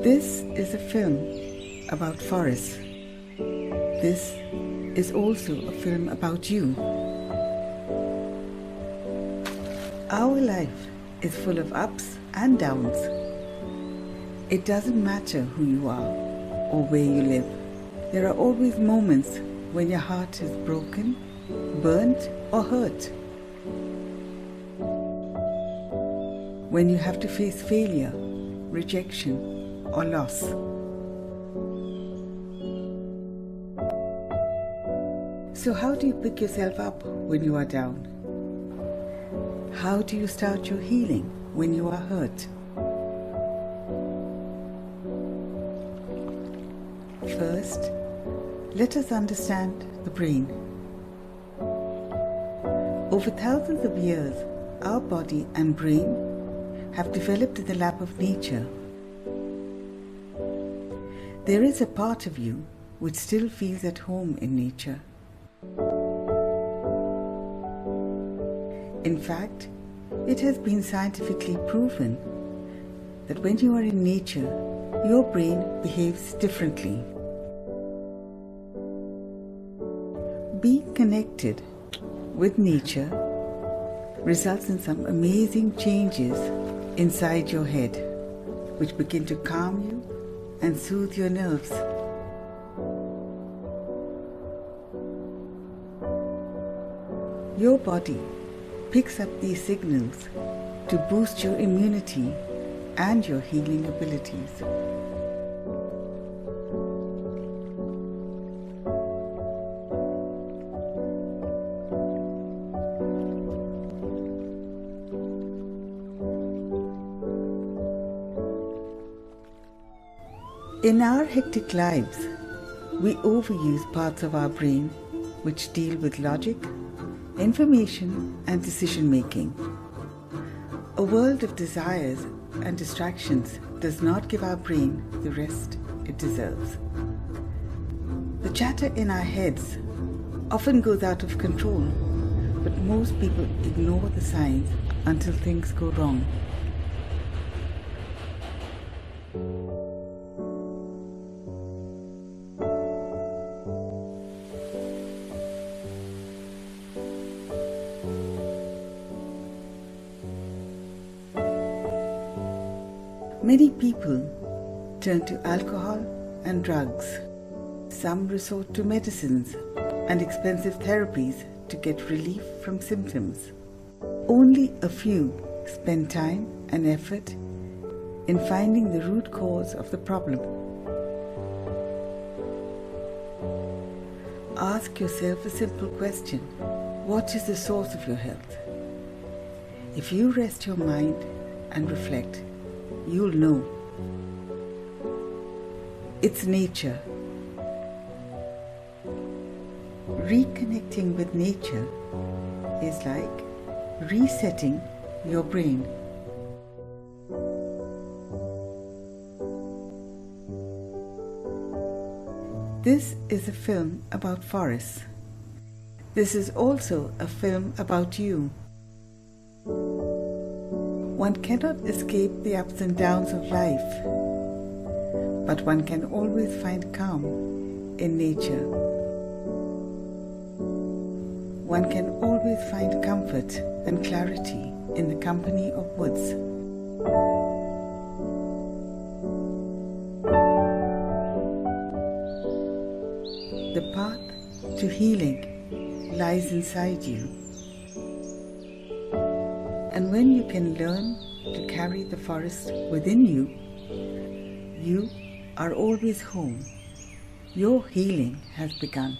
This is a film about forests. This is also a film about you. Our life is full of ups and downs. It doesn't matter who you are or where you live. There are always moments when your heart is broken, burnt, or hurt. When you have to face failure, rejection, or loss. So how do you pick yourself up when you are down? How do you start your healing when you are hurt? First, let us understand the brain. Over thousands of years, our body and brain have developed in the lap of nature. There is a part of you which still feels at home in nature. In fact, it has been scientifically proven that when you are in nature, your brain behaves differently. Being connected with nature results in some amazing changes inside your head, which begin to calm you and soothe your nerves. Your body picks up these signals to boost your immunity and your healing abilities. In our hectic lives, we overuse parts of our brain which deal with logic, information, and decision-making. A world of desires and distractions does not give our brain the rest it deserves. The chatter in our heads often goes out of control, but most people ignore the signs until things go wrong. Many people turn to alcohol and drugs. Some resort to medicines and expensive therapies to get relief from symptoms. Only a few spend time and effort in finding the root cause of the problem. Ask yourself a simple question: what is the source of your health? If you rest your mind and reflect, you'll know. It's nature. Reconnecting with nature is like resetting your brain. This is a film about forests. This is also a film about you. One cannot escape the ups and downs of life, but one can always find calm in nature. One can always find comfort and clarity in the company of woods. The path to healing lies inside you. And when you can learn to carry the forest within you, you are always home. Your healing has begun.